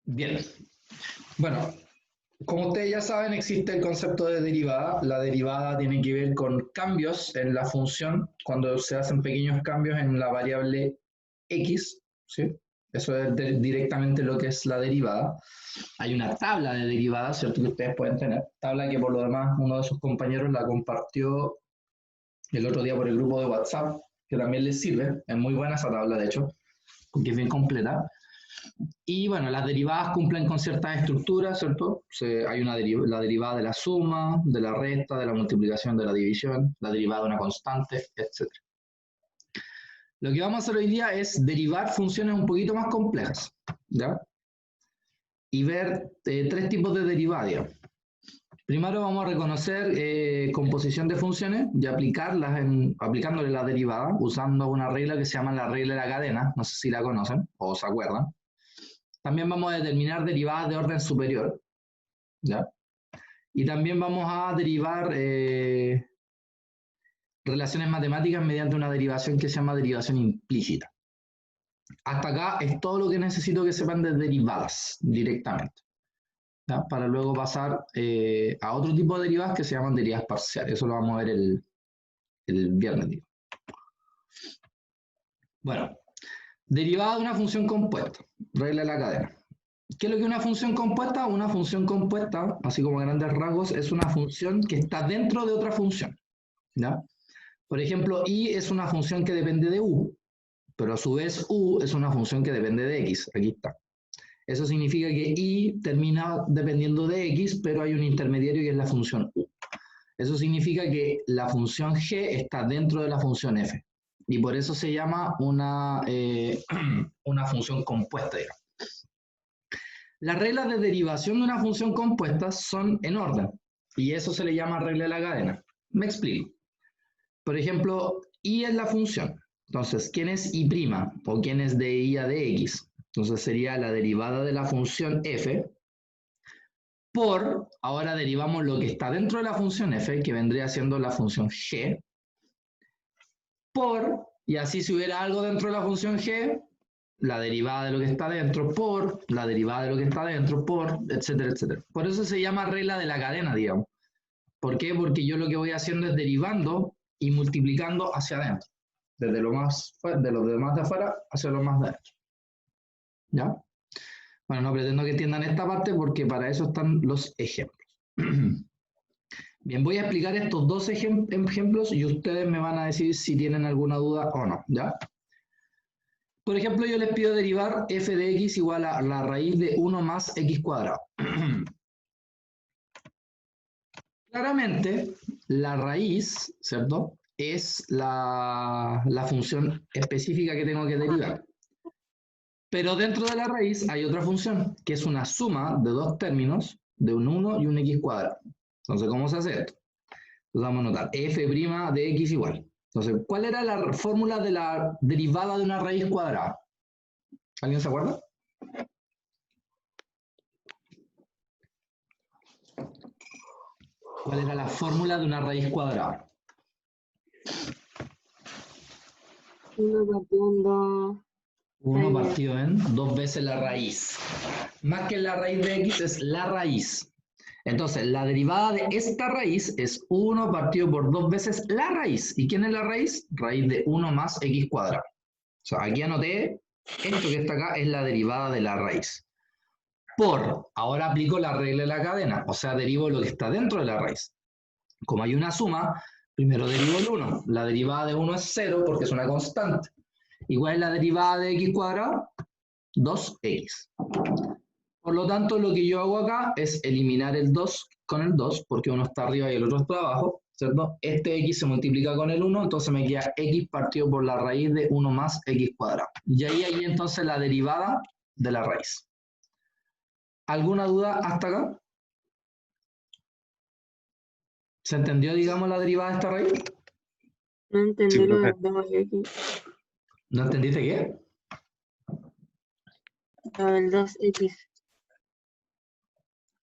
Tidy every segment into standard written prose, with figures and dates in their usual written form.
Bien. Bueno, como ustedes ya saben, existe el concepto de derivada. La derivada tiene que ver con cambios en la función, cuando se hacen pequeños cambios en la variable x, ¿sí? Eso es directamente lo que es la derivada. Hay una tabla de derivadas, ¿cierto? Que ustedes pueden tener. Tabla que por lo demás uno de sus compañeros la compartió el otro día por el grupo de WhatsApp, que también les sirve. Es muy buena esa tabla, de hecho, porque es bien completa. Y bueno, las derivadas cumplen con ciertas estructuras, ¿cierto? Hay la derivada de la suma, de la resta, de la multiplicación, de la división, la derivada de una constante, etc. Lo que vamos a hacer hoy día es derivar funciones un poquito más complejas, ¿ya? Y ver tres tipos de derivadas. Primero vamos a reconocer composición de funciones y aplicándole la derivada, usando una regla que se llama la regla de la cadena, no sé si la conocen o se acuerdan. También vamos a determinar derivadas de orden superior, ¿ya? Y también vamos a derivar relaciones matemáticas mediante una derivación que se llama derivación implícita. Hasta acá es todo lo que necesito que sepan de derivadas directamente, ¿ya? Para luego pasar a otro tipo de derivadas que se llaman derivadas parciales. Eso lo vamos a ver el viernes, digo. Bueno, derivada de una función compuesta, regla de la cadena. ¿Qué es lo que es una función compuesta? Una función compuesta, así como a grandes rasgos, es una función que está dentro de otra función, ¿ya? Por ejemplo, y es una función que depende de u, pero a su vez u es una función que depende de x. Aquí está. Eso significa que y termina dependiendo de x, pero hay un intermediario que es la función u. Eso significa que la función g está dentro de la función f. Y por eso se llama una función compuesta, digamos. Las reglas de derivación de una función compuesta son en orden, y eso se le llama regla de la cadena. Me explico. Por ejemplo, y es la función. Entonces, ¿quién es y' o quién es de y a de x? Entonces sería la derivada de la función f por, ahora derivamos lo que está dentro de la función f, que vendría siendo la función g, por, y así si hubiera algo dentro de la función g, la derivada de lo que está dentro por, la derivada de lo que está dentro por, etcétera, etcétera. Por eso se llama regla de la cadena, digamos. ¿Por qué? Porque yo lo que voy haciendo es derivando y multiplicando hacia adentro. Desde lo más de los demás de afuera hacia los más de adentro. ¿Ya? Bueno, no pretendo que entiendan esta parte porque para eso están los ejemplos. Bien, voy a explicar estos dos ejemplos y ustedes me van a decir si tienen alguna duda o no, ¿ya? Por ejemplo, yo les pido derivar f de x igual a la raíz de 1 más x cuadrado. Claramente, la raíz, ¿cierto? Es la función específica que tengo que derivar. Pero dentro de la raíz hay otra función, que es una suma de dos términos, de un 1 y un x cuadrado. Entonces, ¿cómo se hace esto? Entonces vamos a notar f' de x igual. Entonces, ¿cuál era la fórmula de la derivada de una raíz cuadrada? ¿Alguien se acuerda? ¿Cuál era la fórmula de una raíz cuadrada? 1 partido en 2. 1 partido en 2 veces la raíz. Más que la raíz de x es la raíz. Entonces, la derivada de esta raíz es 1 partido por 2 veces la raíz. ¿Y quién es la raíz? Raíz de 1 más x cuadrado. O sea, aquí anoté, esto que está acá es la derivada de la raíz. Por, ahora aplico la regla de la cadena, o sea, derivo lo que está dentro de la raíz. Como hay una suma, primero derivo el 1. La derivada de 1 es 0 porque es una constante. Igual es la derivada de x cuadrado, 2x. Por lo tanto, lo que yo hago acá es eliminar el 2 con el 2, porque uno está arriba y el otro está abajo, ¿cierto? Este x se multiplica con el 1, entonces me queda x partido por la raíz de 1 más x cuadrado. Y ahí hay entonces la derivada de la raíz. ¿Alguna duda hasta acá? ¿Se entendió, digamos, la derivada de esta raíz? No entendí lo de 2x. ¿No entendiste qué? Lo del 2x.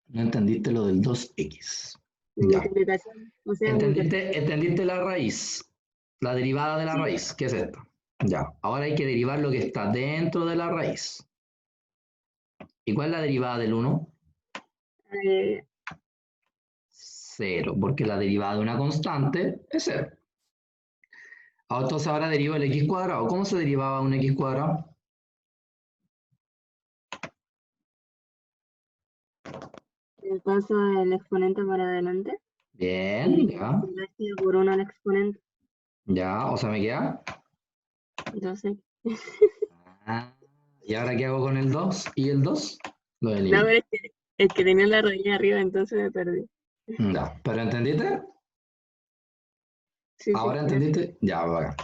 No entendiste lo del 2x. Ya. Multiplicación. O sea, ¿Entendiste la raíz? La derivada de la raíz. ¿Qué es esto? Ya. Ahora hay que derivar lo que está dentro de la raíz. ¿Y cuál es la derivada del 1? Eh, 0, porque la derivada de una constante es 0. Entonces ahora derivo el x cuadrado. ¿Cómo se derivaba un x cuadrado? el paso del exponente para adelante Bien, y ya. resta por 1 al exponente. Ya, o sea, me queda. 2x. Ah, ¿y ahora qué hago con el 2 y el 2? Lo No, elimino. pero es que tenía la raíz arriba, entonces me perdí. Ya, ¿pero entendiste? Sí, sí, ¿Ahora gracias. entendiste? Ya, bacán.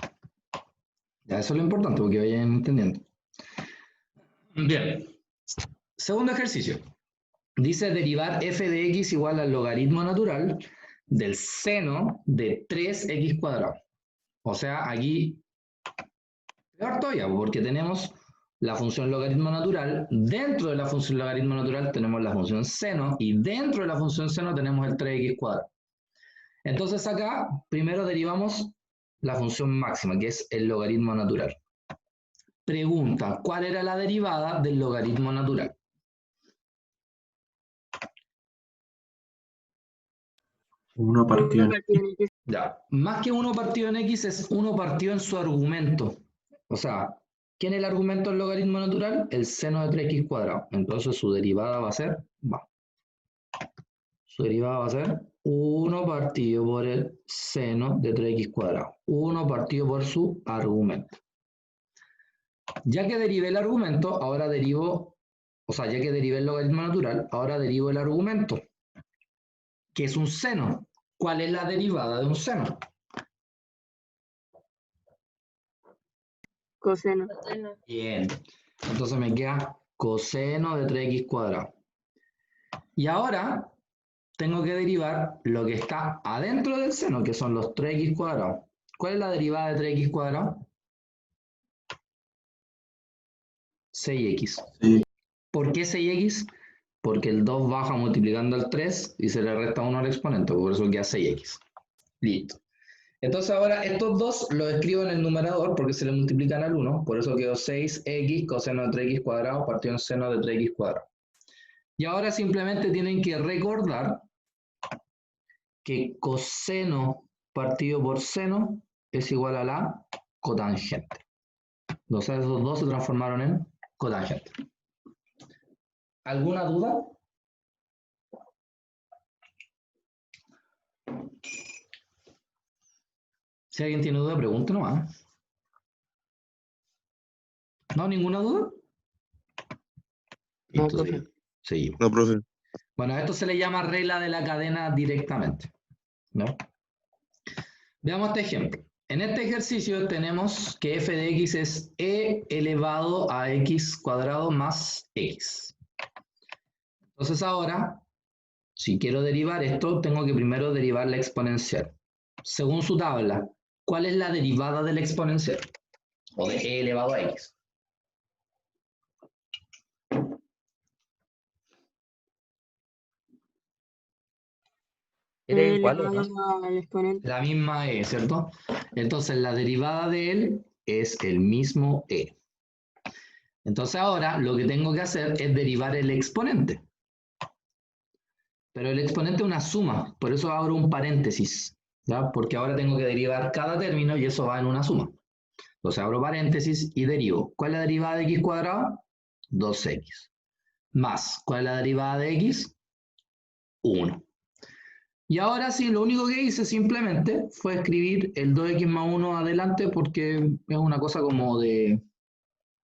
Ya, eso es lo importante, porque vayan entendiendo. Bien. Segundo ejercicio. Dice derivar f de x igual al logaritmo natural del seno de 3x cuadrado. O sea, aquí, peor todavía, porque tenemos la función logaritmo natural, dentro de la función logaritmo natural tenemos la función seno, y dentro de la función seno tenemos el 3x cuadrado. Entonces acá, primero derivamos la función máxima, que es el logaritmo natural. Pregunta, ¿cuál era la derivada del logaritmo natural? Uno partido Uno en partido en X. Ya, más que 1 partido en x es 1 partido en su argumento. O sea, ¿quién es el argumento del logaritmo natural? El seno de 3x cuadrado. Entonces su derivada va a ser, su derivada va a ser 1 partido por el seno de 3x cuadrado. 1 partido por su argumento. Ya que derivé el argumento, ahora derivo, o sea, ya que derivé el logaritmo natural, ahora derivo el argumento, que es un seno. ¿Cuál es la derivada de un seno? Coseno. Bien. Entonces me queda coseno de 3x cuadrado. Y ahora tengo que derivar lo que está adentro del seno, que son los 3x cuadrados. ¿Cuál es la derivada de 3x cuadrado? 6x. Sí. ¿Por qué 6x? Porque el 2 baja multiplicando el 3 y se le resta 1 al exponente, por eso queda 6x. Listo. Entonces ahora estos dos los escribo en el numerador porque se le multiplican al 1, por eso quedó 6x coseno de 3x cuadrado partido en seno de 3x cuadrado. Y ahora simplemente tienen que recordar que coseno partido por seno es igual a la cotangente. Entonces esos dos se transformaron en cotangente. ¿Alguna duda? Si alguien tiene duda, pregunte nomás. ¿No? ¿Ninguna duda? No, Listo, profe. seguimos. No, profe. Bueno, a esto se le llama regla de la cadena directamente, ¿no? Veamos este ejemplo. En este ejercicio tenemos que f de x es e elevado a x cuadrado más x. Entonces ahora, si quiero derivar esto, tengo que primero derivar la exponencial. Según su tabla, ¿cuál es la derivada de la exponencial? O de e elevado a x. Era igual, ¿o no? Elevado al exponente. La misma e, ¿cierto? Entonces la derivada de él es el mismo e. Entonces ahora lo que tengo que hacer es derivar el exponente. Pero el exponente es una suma, por eso abro un paréntesis, ¿ya? Porque ahora tengo que derivar cada término y eso va en una suma. Entonces abro paréntesis y derivo. ¿Cuál es la derivada de x cuadrado? 2x. Más, ¿cuál es la derivada de x? 1. Y ahora sí, lo único que hice simplemente fue escribir el 2x más 1 adelante porque es una cosa como de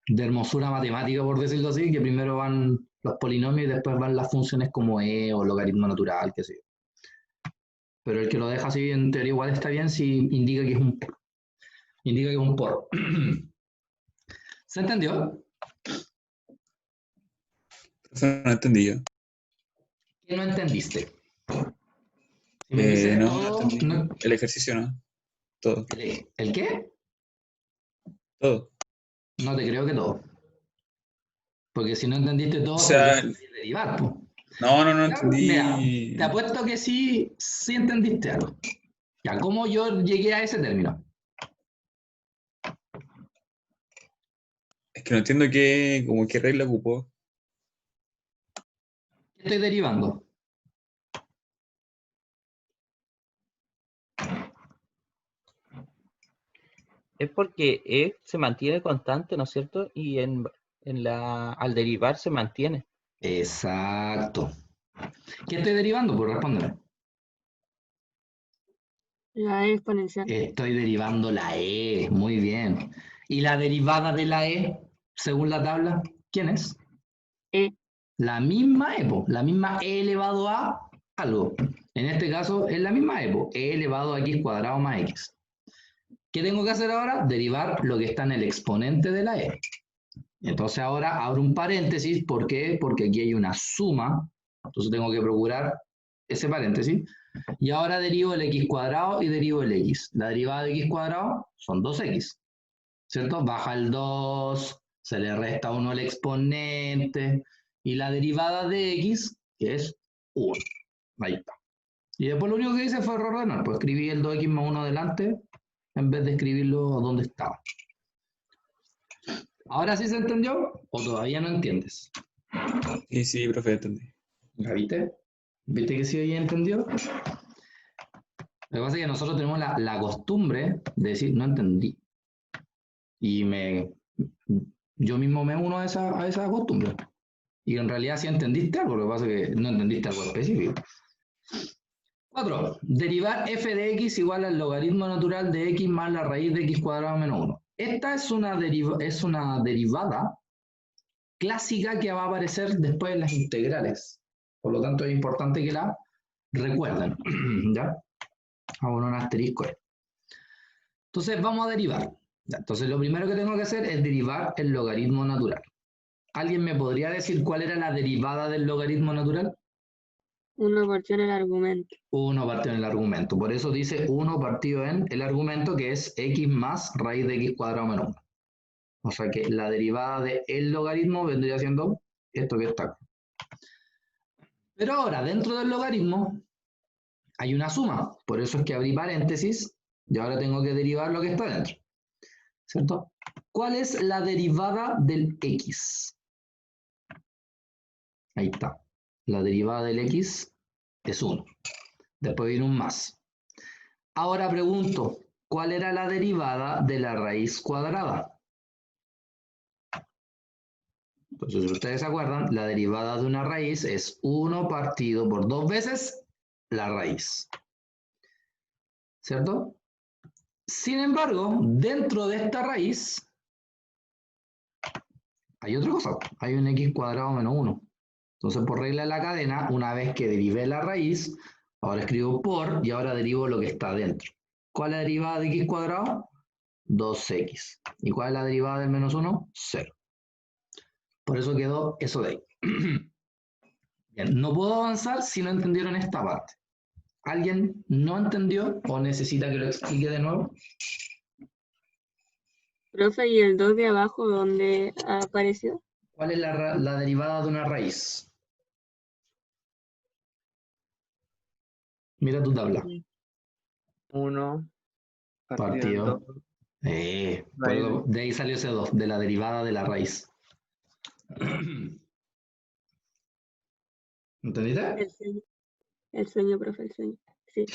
hermosura matemática, por decirlo así, que primero van los polinomios y después van las funciones como e o logaritmo natural, qué sé yo. Pero el que lo deja así en teoría igual está bien si indica que es un por. Indica que es un por. ¿Se entendió? Profe, no entendí yo. ¿Qué no entendiste? Si me dices No todo, entendí. no- El ejercicio no. Todo. ¿el qué? Todo. No te creo que todo. Porque si no entendiste O todo, podrías sea, derivar, po. no Ya, mira, te entendí. apuesto que sí entendiste algo. Ya, ¿cómo yo llegué a ese término? Es que no entiendo qué, como qué regla ocupó. estoy derivando? Es porque E se mantiene constante, ¿no es cierto? Y al derivar se mantiene. Exacto. ¿Qué estoy derivando? Pues respóndeme. La E exponencial. Estoy derivando la E. Muy bien. ¿Y la derivada de la E, según la tabla, quién es? E. La misma E, po, la misma E elevado a algo. En este caso es la misma E, po, E elevado a X cuadrado más X. ¿Qué tengo que hacer ahora? Derivar lo que está en el exponente de la E. Entonces ahora abro un paréntesis. ¿Por qué? Porque aquí hay una suma. Entonces tengo que procurar ese paréntesis. Y ahora derivo el X cuadrado y derivo el X. La derivada de X cuadrado son 2X. ¿Cierto? Baja el 2, se le resta 1 al exponente. Y la derivada de X, que es 1. Ahí está. Y después lo único que hice fue reordenar. Pues escribí el 2X más 1 delante en vez de escribirlo donde estaba. ¿Ahora sí se entendió o todavía no entiendes? Sí, sí, profe, entendí. ¿La viste? ¿Viste que sí había entendido? Lo que pasa es que nosotros tenemos la costumbre de decir no entendí. Y yo mismo me uno a esa costumbre. Y en realidad sí entendiste algo, lo que pasa es que no entendiste algo específico. 4. Derivar f de x igual al logaritmo natural de x más la raíz de x cuadrado menos 1. Esta es una derivada clásica que va a aparecer después en las integrales. Por lo tanto, es importante que la recuerden. ¿Ya? Vamos a un asterisco. Entonces, vamos a derivar. ¿Ya? Entonces, lo primero que tengo que hacer es derivar el logaritmo natural. ¿Alguien me podría decir cuál era la derivada del logaritmo natural? 1 partido en el argumento. 1 partido en el argumento. Por eso dice 1 partido en el argumento, que es x más raíz de x cuadrado menos 1. O sea que la derivada del logaritmo vendría siendo esto que está acá. Pero ahora, dentro del logaritmo, hay una suma. Por eso es que abrí paréntesis y ahora tengo que derivar lo que está dentro. ¿Cierto? ¿Cuál es la derivada del x? Ahí está. La derivada del x es 1. Después viene un más. Ahora pregunto, ¿cuál era la derivada de la raíz cuadrada? Entonces, si ustedes se acuerdan, la derivada de una raíz es 1 partido por 2 veces la raíz. ¿Cierto? Sin embargo, dentro de esta raíz hay otra cosa. Hay un x cuadrado menos 1. Entonces, por regla de la cadena, una vez que derivé la raíz, ahora escribo por y ahora derivo lo que está dentro. ¿Cuál es la derivada de x cuadrado? 2x. ¿Y cuál es la derivada del menos 1? 0. Por eso quedó eso de ahí. Bien, no puedo avanzar si no entendieron esta parte. ¿Alguien no entendió o necesita que lo explique de nuevo? Profe, ¿y el 2 de abajo dónde apareció? ¿Cuál es la derivada de una raíz? Mira tu tabla. 1 partido en Partido. 2. Por eso, de ahí salió ese 2, de la derivada de la raíz. ¿Entendiste? El sueño, profe, el sueño. Sí.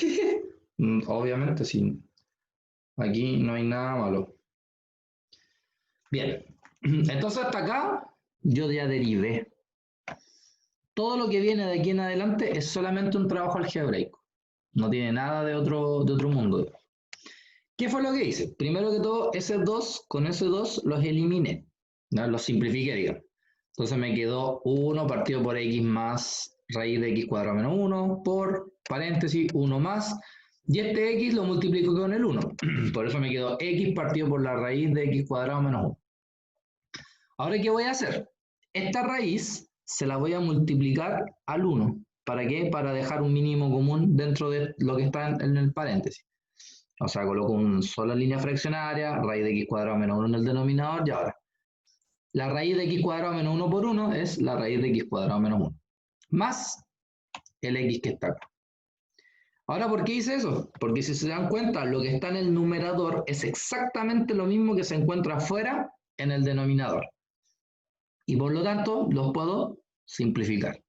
Obviamente, sí. Aquí no hay nada malo. Bien. Entonces hasta acá yo ya derivé. Todo lo que viene de aquí en adelante es solamente un trabajo algebraico. No tiene nada de otro mundo. ¿Qué fue lo que hice? Primero que todo, ese 2, con ese 2 los eliminé. ¿No? Los simplifiqué, digamos. Entonces me quedó 1 partido por x más raíz de x cuadrado menos 1 por paréntesis 1 más. Y este x lo multiplico con el 1. Por eso me quedó x partido por la raíz de x cuadrado menos 1. Ahora, ¿qué voy a hacer? Esta raíz se la voy a multiplicar al 1. ¿Para qué? Para dejar un mínimo común dentro de lo que está en el paréntesis. O sea, coloco una sola línea fraccionaria, raíz de x cuadrado menos 1 en el denominador y ahora. La raíz de x cuadrado menos 1 por 1 es la raíz de x cuadrado menos 1. Más el x que está acá. Ahora, ¿por qué hice eso? Porque si se dan cuenta, lo que está en el numerador es exactamente lo mismo que se encuentra afuera en el denominador. Y por lo tanto, los puedo simplificar.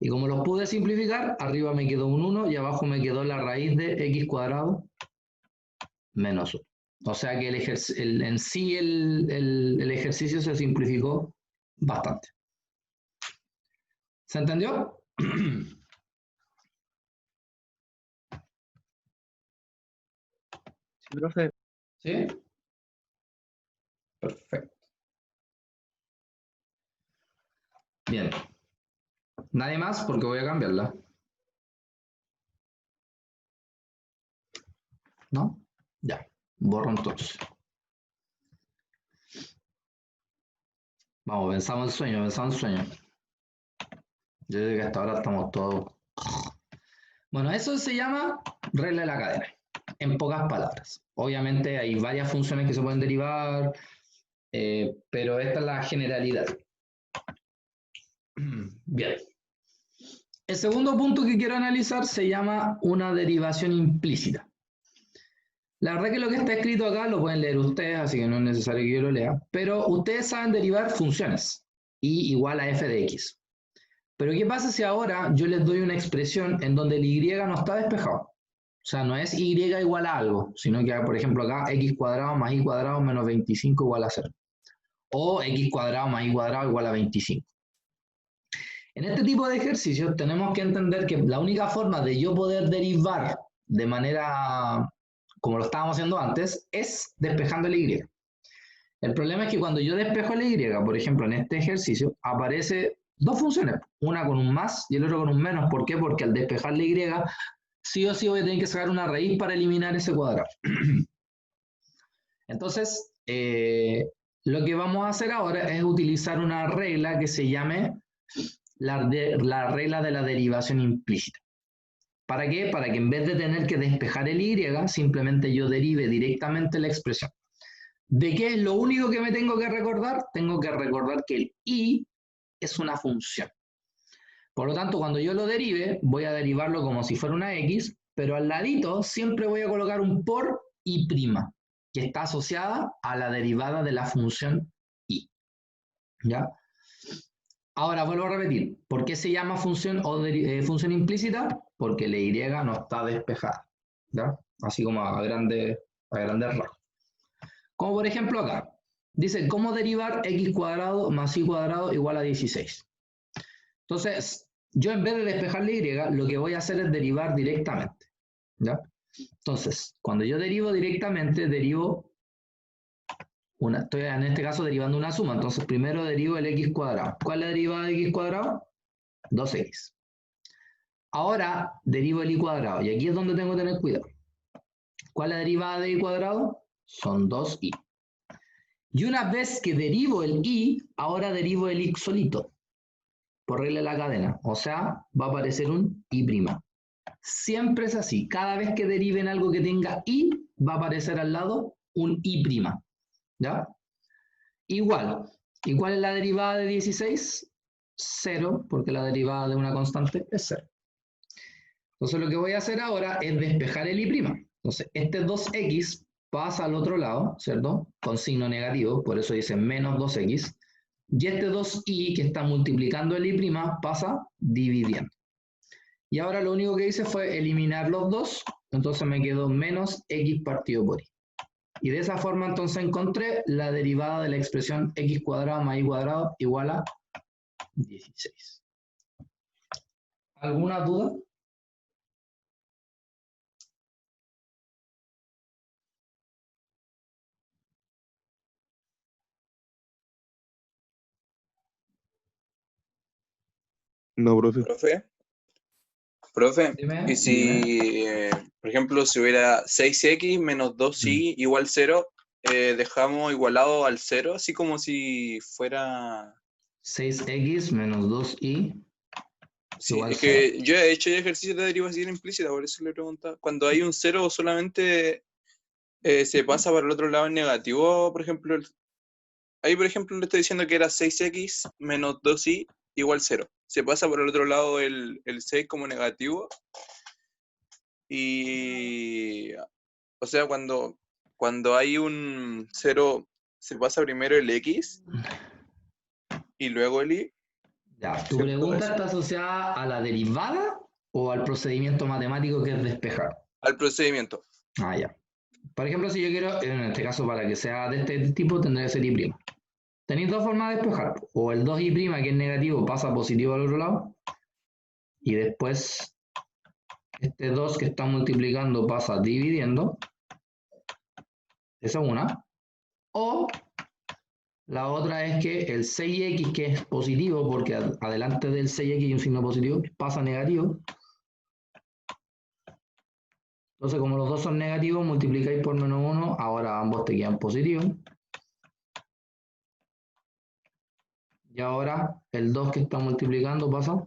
Y como los pude simplificar, arriba me quedó un 1 y abajo me quedó la raíz de x cuadrado menos 1. O sea que en sí el ejercicio se simplificó bastante. ¿Se entendió? Sí, profe. ¿Sí? Perfecto. Bien. Nadie más porque voy a cambiarla. ¿No? Ya. Borro entonces. Vamos, pensamos el sueño. Yo digo que hasta ahora estamos todos... Bueno, eso se llama regla de la cadena, en pocas palabras. Obviamente hay varias funciones que se pueden derivar, pero esta es la generalidad. Bien. El segundo punto que quiero analizar se llama una derivación implícita. La verdad que lo que está escrito acá lo pueden leer ustedes, así que no es necesario que yo lo lea, pero ustedes saben derivar funciones, y igual a f de x. Pero ¿qué pasa si ahora yo les doy una expresión en donde el y no está despejado? O sea, no es y igual a algo, sino que, por ejemplo, acá x cuadrado más y cuadrado menos 25 igual a 0. O x cuadrado más y cuadrado igual a 25. En este tipo de ejercicios tenemos que entender que la única forma de yo poder derivar de manera como lo estábamos haciendo antes es despejando el y. El problema es que cuando yo despejo el y, por ejemplo, en este ejercicio, aparece dos funciones, una con un más y el otro con un menos. ¿Por qué? Porque al despejar la y, sí o sí voy a tener que sacar una raíz para eliminar ese cuadrado. Entonces, lo que vamos a hacer ahora es utilizar una regla que se llame la regla de la derivación implícita. ¿Para qué? Para que en vez de tener que despejar el y, simplemente yo derive directamente la expresión. ¿De qué es lo único que me tengo que recordar? Tengo que recordar que el y es una función. Por lo tanto, cuando yo lo derive, voy a derivarlo como si fuera una x, pero al ladito siempre voy a colocar un por y', que está asociada a la derivada de la función y. ¿Ya? Ahora vuelvo a repetir, ¿por qué se llama función o función implícita? Porque la y no está despejada, ¿ya? Así como a grandes rasgos. Como por ejemplo acá, dice cómo derivar x cuadrado más y cuadrado igual a 16. Entonces, yo en vez de despejar la y, lo que voy a hacer es derivar directamente, ¿ya? Entonces, cuando yo derivo directamente, derivo estoy en este caso derivando una suma, entonces primero derivo el x cuadrado. ¿Cuál es la derivada de x cuadrado? 2x. Ahora derivo el y cuadrado, y aquí es donde tengo que tener cuidado. ¿Cuál es la derivada de y cuadrado? Son 2y. Y una vez que derivo el y, ahora derivo el y solito, por regla de la cadena. O sea, va a aparecer un y'. Siempre es así. Cada vez que deriven algo que tenga y, va a aparecer al lado un y'. ¿Ya? Igual. ¿Y cuál es la derivada de 16? 0, porque la derivada de una constante es 0. Entonces lo que voy a hacer ahora es despejar el y'. Entonces este 2x pasa al otro lado, ¿cierto? Con signo negativo, por eso dice menos 2x. Y este 2y que está multiplicando el y' pasa dividiendo. Y ahora lo único que hice fue eliminar los dos, entonces me quedó menos x partido por y. Y de esa forma entonces encontré la derivada de la expresión x cuadrado más y cuadrado igual a 16. ¿Alguna duda? No, profe. Profe, Dime, y si, por ejemplo, si hubiera 6x menos 2y igual 0, dejamos igualado al 0, así como si fuera... 6x menos 2y Sí, igual es 0. que yo he hecho ejercicios de derivación implícita, por eso le preguntaba. Cuando hay un 0 solamente se pasa para el otro lado en negativo, por ejemplo, ahí por ejemplo le estoy diciendo que era 6x menos 2y igual 0. Se pasa por el otro lado el 6 como negativo. Y, o sea, cuando hay un 0, se pasa primero el x y luego el y. Ya, tu ¿Cierto pregunta eso? está asociada a la derivada o al procedimiento matemático que es despejar. Al procedimiento. Ah, ya. Por ejemplo, si yo quiero, en este caso, para que sea de este tipo, tendría que ser y'. Tenéis dos formas de despejar. O el 2y', que es negativo, pasa positivo al otro lado. Y después, este 2 que está multiplicando pasa dividiendo. Esa es una. O la otra es que el 6x, que es positivo, porque adelante del 6x hay un signo positivo, pasa negativo. Entonces, como los dos son negativos, multiplicáis por -1, ahora ambos te quedan positivos. Y ahora el 2 que está multiplicando pasa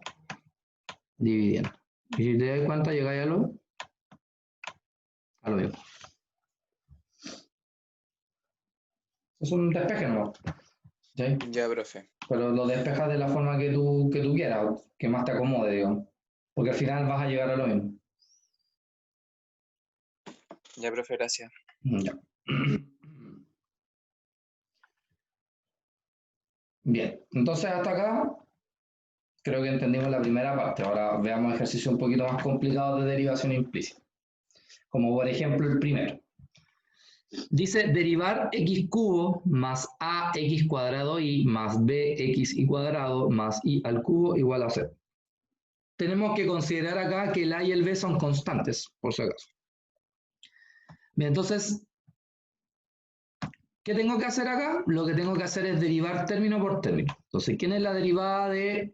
dividiendo. Y si te das cuenta, llegáis a lo mismo. Es un despeje, ¿no? ¿Sí? Ya, profe. Pero lo despejas de la forma que tú quieras, que más te acomode, digamos. Porque al final vas a llegar a lo mismo. Ya, profe, gracias. Ya. Bien, entonces hasta acá creo que entendimos la primera parte. Ahora veamos ejercicios un poquito más complicados de derivación implícita. Como por ejemplo el primero. Dice derivar x cubo más ax cuadrado y más bx y cuadrado más y al cubo igual a 0. Tenemos que considerar acá que el a y el b son constantes, por si acaso. Bien, entonces, ¿qué tengo que hacer acá? Lo que tengo que hacer es derivar término por término. Entonces, ¿quién es la derivada de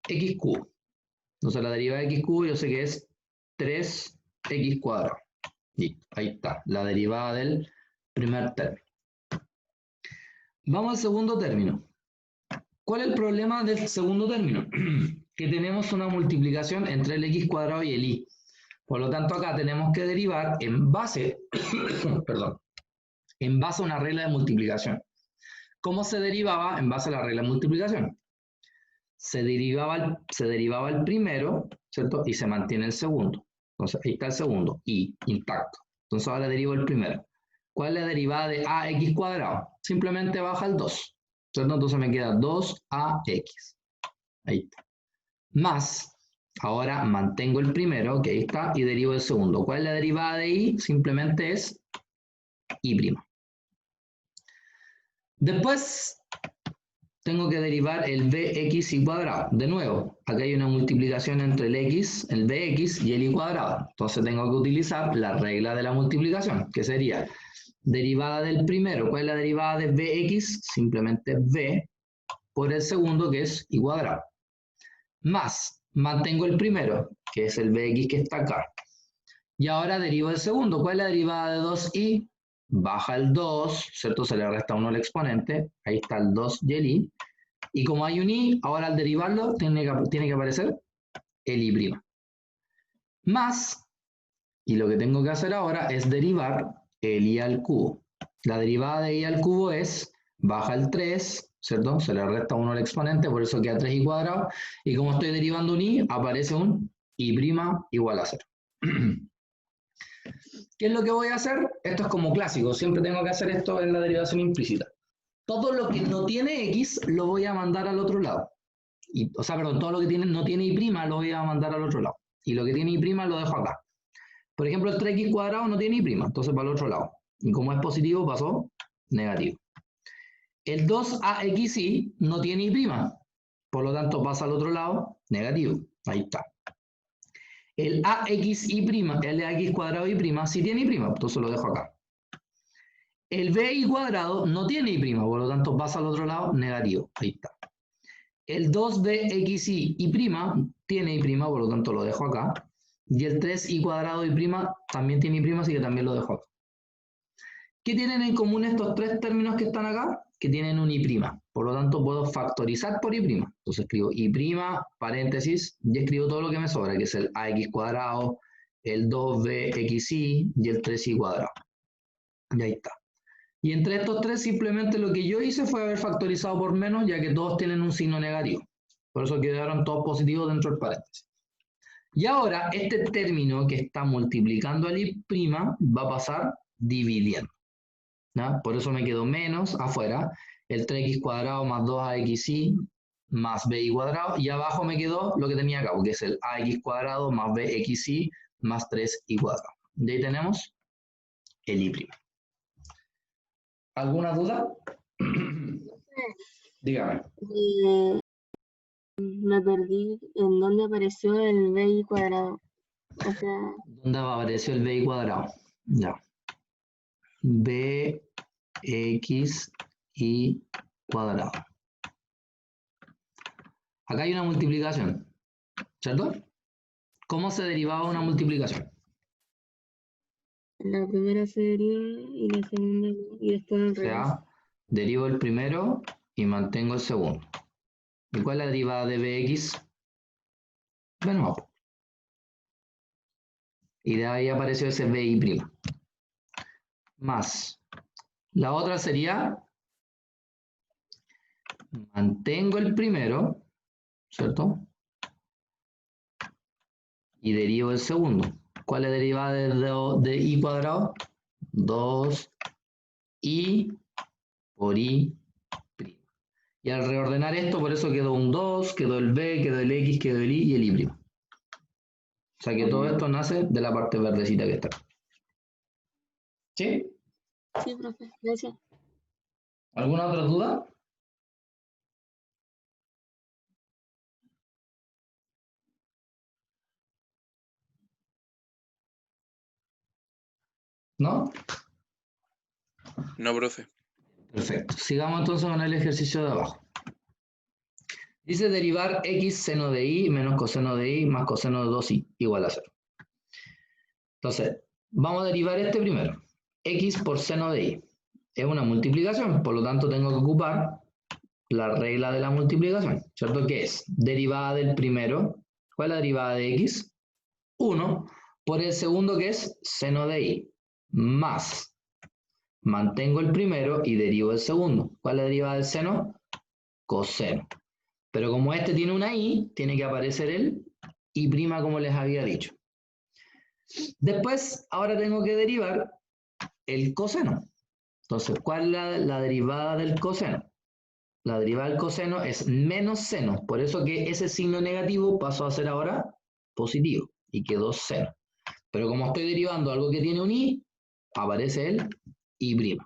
x cubo? Entonces, la derivada de x cubo yo sé que es 3x cuadrado. Listo, ahí está, la derivada del primer término. Vamos al segundo término. ¿Cuál es el problema del segundo término? Que tenemos una multiplicación entre el x cuadrado y el y. Por lo tanto, acá tenemos que derivar en base, perdón, en base a una regla de multiplicación. ¿Cómo se derivaba en base a la regla de multiplicación? Se derivaba el primero, ¿cierto? Y se mantiene el segundo. Entonces, ahí está el segundo, y intacto. Entonces, ahora derivo el primero. ¿Cuál es la derivada de ax cuadrado? Simplemente baja el 2, ¿cierto? Entonces me queda 2ax. Ahí está. Más, ahora mantengo el primero, que ahí está, y derivo el segundo. ¿Cuál es la derivada de y? Simplemente es y'. Después tengo que derivar el bx y cuadrado. De nuevo, acá hay una multiplicación entre el x, el bx y el y cuadrado. Entonces tengo que utilizar la regla de la multiplicación, que sería derivada del primero. ¿Cuál es la derivada de bx? Simplemente b por el segundo, que es y cuadrado. Más, mantengo el primero, que es el bx que está acá. Y ahora derivo el segundo. ¿Cuál es la derivada de 2y? Baja el 2, ¿cierto? Se le resta 1 al exponente. Ahí está el 2 y el y. Y como hay un y, ahora al derivarlo tiene que aparecer el y'. Más, y lo que tengo que hacer ahora es derivar el y al cubo. La derivada de y al cubo es, baja el 3, ¿cierto? Se le resta 1 al exponente, por eso queda 3y cuadrado. Y como estoy derivando un y, aparece un y' igual a 0. ¿Qué es lo que voy a hacer? Esto es como clásico, siempre tengo que hacer esto en la derivación implícita. Todo lo que no tiene x lo voy a mandar al otro lado. Todo lo que no tiene y' lo voy a mandar al otro lado. Y lo que tiene y' lo dejo acá. Por ejemplo, el 3x cuadrado no tiene y', entonces para el otro lado. Y como es positivo, pasó negativo. El 2axy no tiene y', por lo tanto pasa al otro lado, negativo. Ahí está. El ax cuadrado y' sí tiene y', entonces lo dejo acá. El b cuadrado no tiene y', por lo tanto pasa al otro lado, negativo. Ahí está. El 2bxy y' tiene y', por lo tanto lo dejo acá. Y el 3y cuadrado y' también tiene y', así que también lo dejo acá. ¿Qué tienen en común estos tres términos que están acá? Que tienen un y'. Por lo tanto, puedo factorizar por y'. Entonces escribo y', paréntesis, y escribo todo lo que me sobra, que es el ax cuadrado, el 2bxy y el 3y cuadrado. Y ahí está. Y entre estos tres, simplemente lo que yo hice fue haber factorizado por menos, ya que todos tienen un signo negativo. Por eso quedaron todos positivos dentro del paréntesis. Y ahora, este término que está multiplicando al y' va a pasar dividiendo. ¿No? Por eso me quedó menos afuera, el 3x cuadrado más 2axy más bi cuadrado, y abajo me quedó lo que tenía acá, que es el ax cuadrado más bxy más 3y cuadrado. De ahí tenemos el y'. ¿Alguna duda? Dígame. Me perdí en dónde apareció el bi cuadrado. O sea, ¿Dónde apareció el bi cuadrado? Ya. bxy cuadrado. Acá hay una multiplicación, ¿cierto? ¿Cómo se derivaba una multiplicación? la primera se deriva y la segunda no, y después al O revés. sea, derivo el primero y mantengo el segundo. ¿Y cuál es la derivada de bx? Bueno, y de ahí apareció ese bi'. Más. La otra sería, mantengo el primero, ¿cierto? Y derivo el segundo. ¿Cuál es la derivada de y cuadrado? 2i por i'. Y al reordenar esto, por eso quedó un 2, quedó el b, quedó el x, quedó el y el y'. O sea que todo esto nace de la parte verdecita que está acá. ¿Sí? Sí, profe, gracias. ¿Alguna otra duda? ¿No? No, profe. Perfecto. Sigamos entonces con el ejercicio de abajo. Dice derivar x seno de i menos coseno de i más coseno de 2i igual a 0. Entonces, vamos a derivar este primero. X por seno de i. Es una multiplicación, por lo tanto tengo que ocupar la regla de la multiplicación, ¿cierto? ¿Qué es? Derivada del primero. ¿Cuál es la derivada de x? 1 por el segundo, que es seno de i, más. Mantengo el primero y derivo el segundo. ¿Cuál es la derivada del seno? Coseno. Pero como este tiene una i, tiene que aparecer el y' como les había dicho. Después, ahora tengo que derivar el coseno. Entonces, ¿cuál es la derivada del coseno? La derivada del coseno es menos seno. Por eso que ese signo negativo pasó a ser ahora positivo y quedó seno. Pero como estoy derivando algo que tiene un i, aparece el y'.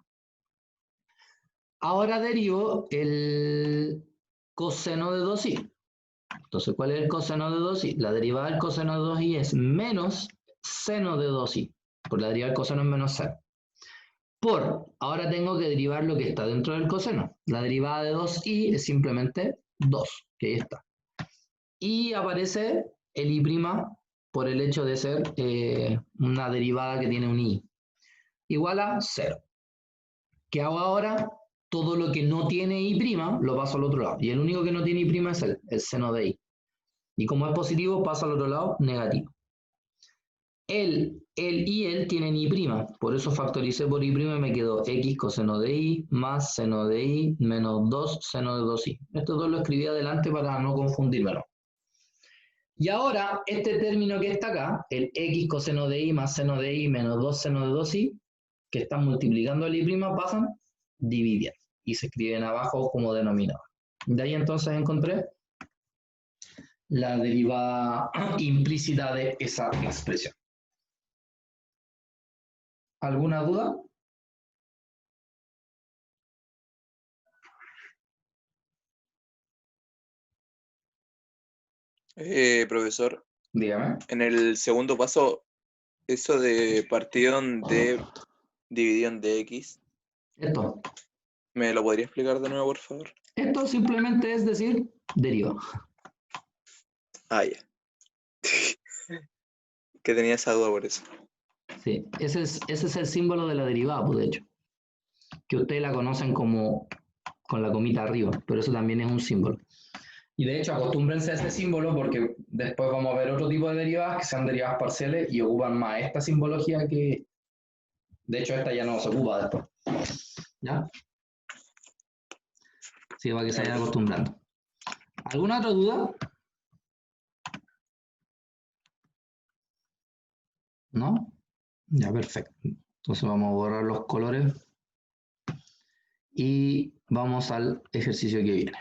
Ahora derivo el coseno de 2i. Entonces, ¿cuál es el coseno de 2i? La derivada del coseno de 2i es menos seno de 2i. Por la derivada del coseno es menos seno. Ahora tengo que derivar lo que está dentro del coseno. La derivada de 2i es simplemente 2, que ahí está. Y aparece el y' por el hecho de ser una derivada que tiene un i. Igual a 0. ¿Qué hago ahora? Todo lo que no tiene y' lo paso al otro lado. Y el único que no tiene y' es el seno de i. Y como es positivo, pasa al otro lado negativo. El y el tienen y'. Por eso factoricé por y' y me quedó x coseno de i más seno de i menos 2 seno de 2i. Esto todo lo escribí adelante para no confundírmelo. Y ahora, este término que está acá, el x coseno de i más seno de i menos 2 seno de 2i, que están multiplicando el y', pasan dividiendo. Y se escriben abajo como denominador. De ahí entonces encontré la derivada implícita de esa expresión. ¿Alguna duda? Profesor, Dígame. en el segundo paso, eso de partido de dividido en dx, Esto. ¿me lo podría explicar de nuevo, por favor? Esto simplemente es decir, deriva. Ah, ya. Que tenía esa duda por eso. Sí, ese es el símbolo de la derivada, pues, de hecho. Que ustedes la conocen como con la comita arriba, pero eso también es un símbolo. Y de hecho, acostúmbrense a ese símbolo porque después vamos a ver otro tipo de derivadas que sean derivadas parciales y ocupan más esta simbología que... De hecho, esta ya no se ocupa después. ¿Ya? Sí, para que se vayan acostumbrando. ¿Alguna otra duda? ¿No? Ya, perfecto. Entonces vamos a borrar los colores y vamos al ejercicio que viene.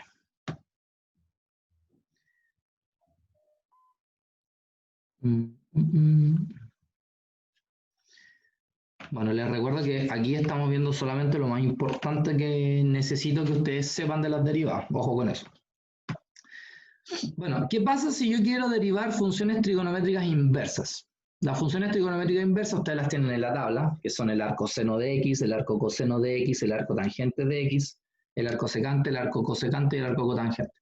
Bueno, les recuerdo que aquí estamos viendo solamente lo más importante que necesito que ustedes sepan de las derivadas. Ojo con eso. Bueno, ¿qué pasa si yo quiero derivar funciones trigonométricas inversas? Las funciones trigonométricas inversas ustedes las tienen en la tabla, que son el arco seno de x, el arco coseno de x, el arco tangente de x, el arco secante, el arco cosecante y el arco cotangente.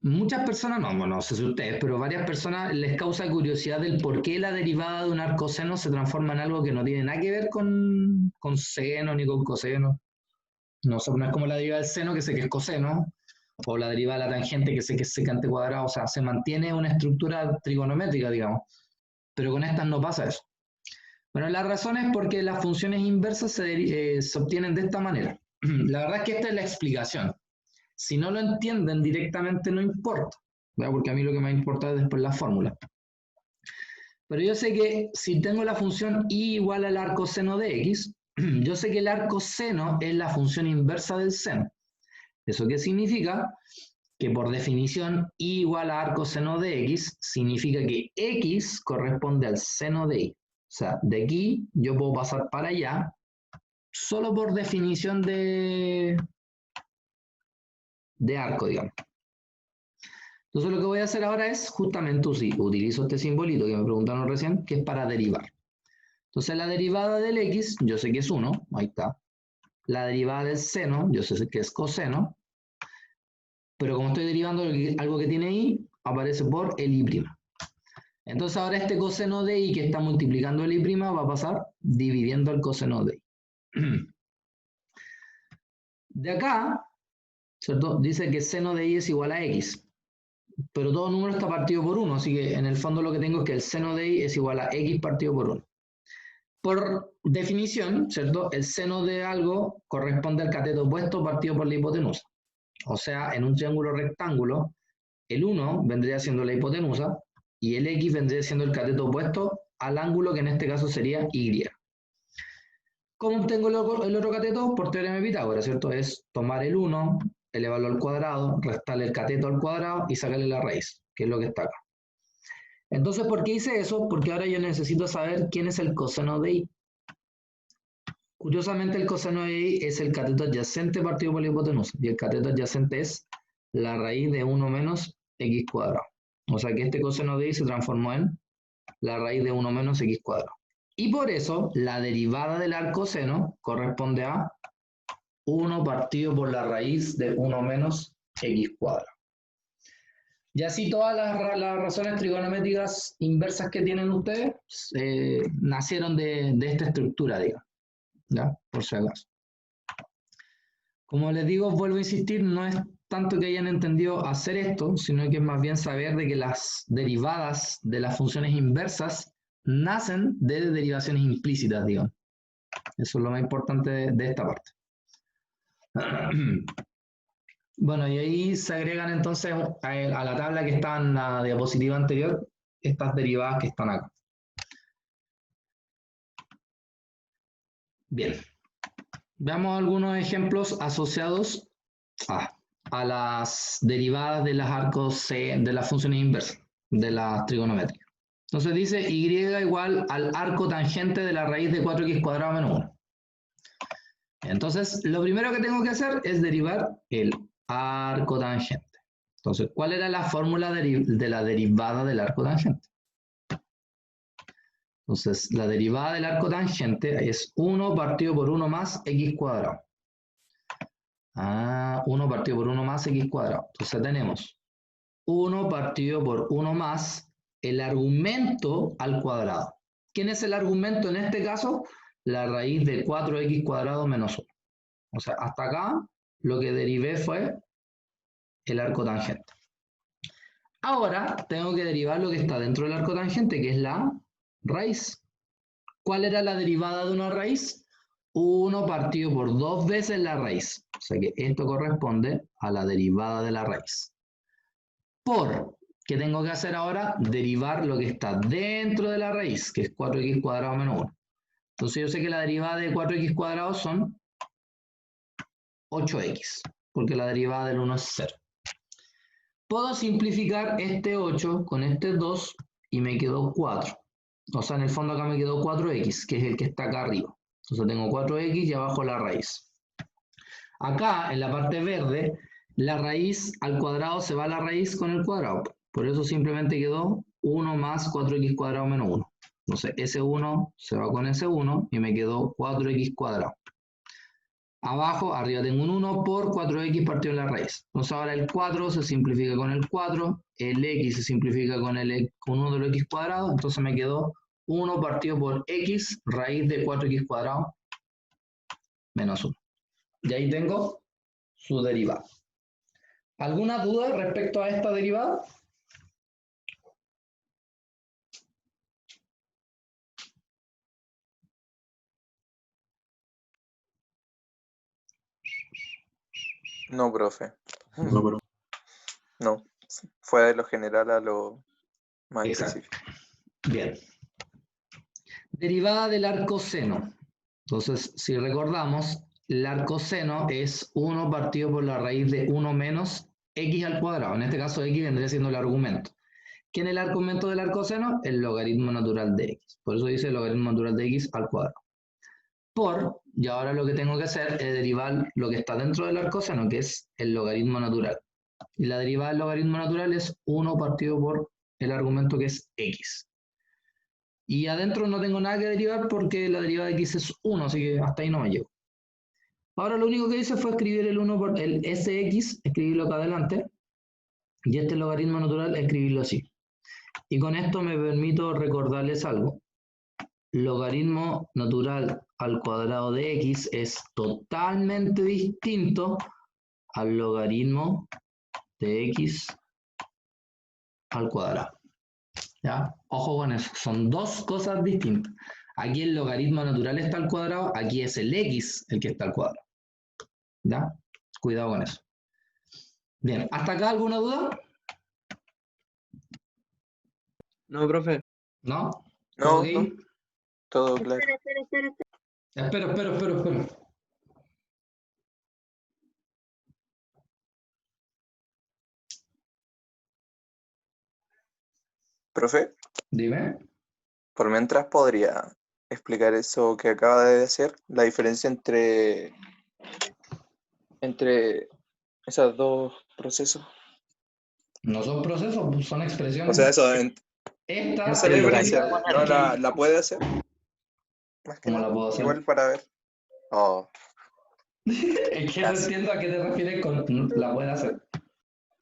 Muchas personas, no sé si ustedes, pero varias personas les causa curiosidad del por qué la derivada de un arco seno se transforma en algo que no tiene nada que ver con seno ni con coseno. No es como la derivada del seno, que sé que es coseno, o la derivada de la tangente, que sé que es secante cuadrado. O sea, se mantiene una estructura trigonométrica, digamos. Pero con estas no pasa eso. Bueno, la razón es porque las funciones inversas se obtienen de esta manera. La verdad es que esta es la explicación. Si no lo entienden directamente no importa, ¿verdad? Porque a mí lo que me importa es después la fórmula. Pero yo sé que si tengo la función y igual al arco seno de x, yo sé que el arco seno es la función inversa del seno. ¿Eso qué significa? Que por definición y igual a arco seno de x significa que x corresponde al seno de y. O sea, de aquí yo puedo pasar para allá solo por definición de arco, digamos. Entonces lo que voy a hacer ahora es, justamente, utilizo este simbolito que me preguntaron recién, que es para derivar. Entonces la derivada del x, yo sé que es 1, ahí está. La derivada del seno, yo sé que es coseno. Pero como estoy derivando algo que tiene y, aparece por el y'. Entonces ahora este coseno de y que está multiplicando el y' va a pasar dividiendo el coseno de y. De acá, ¿cierto? Dice que seno de y es igual a x. Pero todo número está partido por 1, así que en el fondo lo que tengo es que el seno de y es igual a x partido por 1. Por definición, ¿cierto? El seno de algo corresponde al cateto opuesto partido por la hipotenusa. O sea, en un triángulo rectángulo, el 1 vendría siendo la hipotenusa y el x vendría siendo el cateto opuesto al ángulo que en este caso sería y. ¿Cómo obtengo el otro cateto? Por teorema de Pitágoras, ¿cierto? Es tomar el 1, elevarlo al cuadrado, restarle el cateto al cuadrado y sacarle la raíz, que es lo que está acá. Entonces, ¿por qué hice eso? Porque ahora yo necesito saber quién es el coseno de y. Curiosamente, el coseno de y es el cateto adyacente partido por la hipotenusa, y el cateto adyacente es la raíz de 1 menos x cuadrado. O sea que este coseno de y se transformó en la raíz de 1 menos x cuadrado. Y por eso, la derivada del arcoseno corresponde a 1 partido por la raíz de 1 menos x cuadrado. Y así todas las razones trigonométricas inversas que tienen ustedes nacieron de esta estructura, digamos. ¿Ya? Por si acaso. Como les digo, vuelvo a insistir, no es tanto que hayan entendido hacer esto, sino que es más bien saber de que las derivadas de las funciones inversas nacen de derivaciones implícitas, digamos. Eso es lo más importante de esta parte. Bueno, y ahí se agregan entonces a la tabla que está en la diapositiva anterior, estas derivadas que están acá. Bien. Veamos algunos ejemplos asociados a las derivadas de las arcos de las funciones inversas, de las trigonométricas. Entonces dice y igual al arco tangente de la raíz de 4x cuadrado menos 1. Entonces, lo primero que tengo que hacer es derivar el arco tangente. Entonces, ¿cuál era la fórmula de la derivada del arco tangente? Entonces, la derivada del arco tangente es 1 partido por 1 más x cuadrado. 1 partido por 1 más x cuadrado. Entonces tenemos 1 partido por 1 más el argumento al cuadrado. ¿Quién es el argumento en este caso? La raíz de 4x cuadrado menos 1. O sea, hasta acá lo que derivé fue el arco tangente. Ahora tengo que derivar lo que está dentro del arco tangente, que es la raíz. ¿Cuál era la derivada de una raíz? 1 partido por 2 veces la raíz. O sea que esto corresponde a la derivada de la raíz. ¿Qué tengo que hacer ahora? Derivar lo que está dentro de la raíz, que es 4x cuadrado menos 1. Entonces yo sé que la derivada de 4x cuadrado son 8x, porque la derivada del 1 es 0. Puedo simplificar este 8 con este 2 y me quedó 4. O sea, en el fondo acá me quedó 4x, que es el que está acá arriba. Entonces tengo 4x y abajo la raíz. Acá, en la parte verde, la raíz al cuadrado se va a la raíz con el cuadrado. Por eso simplemente quedó 1 más 4x cuadrado menos 1. Entonces, ese 1 se va con ese 1 y me quedó 4x cuadrado. Abajo, arriba tengo un 1 por 4x partido en la raíz. Entonces ahora el 4 se simplifica con el 4, el x se simplifica con 1 de los x cuadrados, entonces me quedó 1 partido por x raíz de 4x cuadrado menos 1. Y ahí tengo su derivada. ¿Alguna duda respecto a esta derivada? No, profe. No, pero No. Fue de lo general a lo más Exacto. específico. Bien. Derivada del arcoseno. Entonces, si recordamos, el arcoseno es 1 partido por la raíz de 1 menos x al cuadrado. En este caso, x vendría siendo el argumento. ¿Quién es el argumento del arcoseno? El logaritmo natural de x. Por eso dice el logaritmo natural de x al cuadrado. Y ahora lo que tengo que hacer es derivar lo que está dentro del arcoseno, que es el logaritmo natural. Y la derivada del logaritmo natural es 1 partido por el argumento que es x. Y adentro no tengo nada que derivar porque la derivada de x es 1, así que hasta ahí no me llego. Ahora lo único que hice fue escribir el 1 por el sx, escribirlo acá adelante, y este logaritmo natural escribirlo así. Y con esto me permito recordarles algo. Logaritmo natural al cuadrado de x es totalmente distinto al logaritmo de x al cuadrado. ¿Ya? Ojo con eso, son dos cosas distintas. Aquí el logaritmo natural está al cuadrado, aquí es el x el que está al cuadrado. ¿Ya? Cuidado con eso. Bien, ¿hasta acá alguna duda? No, profe. ¿No? No, ¿Ok? no. Todo claro. Espero. Profe, Dime. por mientras podría explicar eso que acaba de decir, la diferencia entre esos dos procesos. No son procesos, son O expresiones. sea, eso, Esta esa es la es diferencia. logaritmo ¿No la puede hacer? Más que ¿Cómo la nada. puedo hacer? Igual para ver. Oh, Es que no casi. entiendo a qué te refieres con la puede hacer.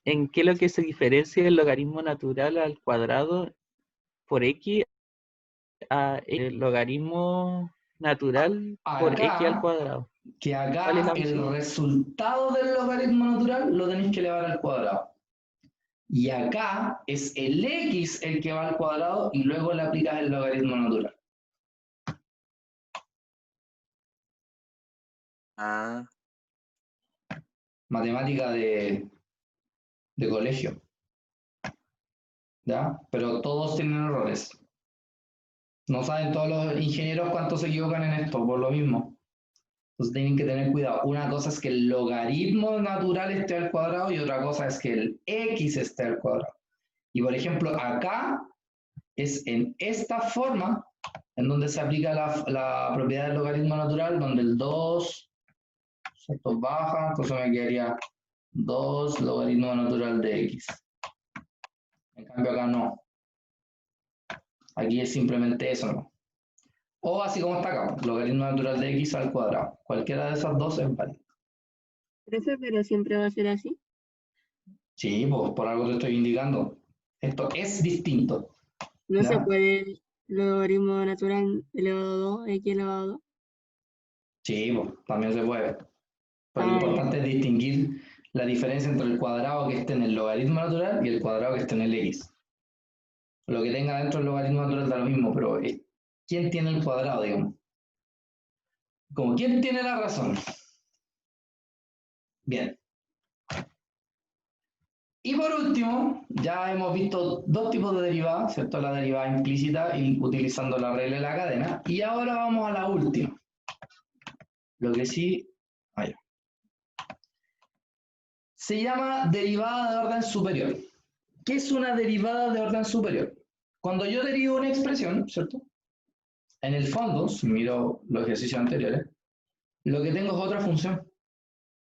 ¿En qué lo que se diferencia el logaritmo natural al cuadrado por x a el logaritmo natural por x al Acá, cuadrado? que ¿Cuál es acá la el función? resultado del logaritmo natural lo tenéis que elevar al cuadrado. Y acá es el x el que va al cuadrado y luego le aplicas el logaritmo natural. Ah, Matemática de colegio. ¿Ya? Pero todos tienen errores. No saben todos los ingenieros cuántos se equivocan en esto, por lo mismo. Entonces tienen que tener cuidado. Una cosa es que el logaritmo natural esté al cuadrado y otra cosa es que el x esté al cuadrado. Y por ejemplo, acá es en esta forma en donde se aplica la propiedad del logaritmo natural, donde el 2, esto baja, entonces me quedaría 2 logaritmo natural de x. En cambio acá no. Aquí es simplemente eso, ¿no? O así como está acá, logaritmo natural de x al cuadrado. Cualquiera de esas dos es válida. Profe, pero siempre va a ser así. Sí, pues por algo te estoy indicando. Esto es distinto. No se ¿Ya? puede el logaritmo natural elevado a 2, x elevado a 2. Sí, pues también se puede. Pero lo Ah, ya. importante es distinguir la diferencia entre el cuadrado que esté en el logaritmo natural y el cuadrado que esté en el x. Lo que tenga dentro del logaritmo natural da lo mismo, pero ¿quién tiene el cuadrado, digamos? Como ¿quién tiene la razón? Bien. Y por último, ya hemos visto dos tipos de derivadas, ¿cierto? La derivada implícita y utilizando la regla de la cadena. Y ahora vamos a la última. Lo que sí... se llama derivada de orden superior. ¿Qué es una derivada de orden superior? Cuando yo derivo una expresión, ¿cierto? En el fondo, si miro los ejercicios anteriores, lo que tengo es otra función.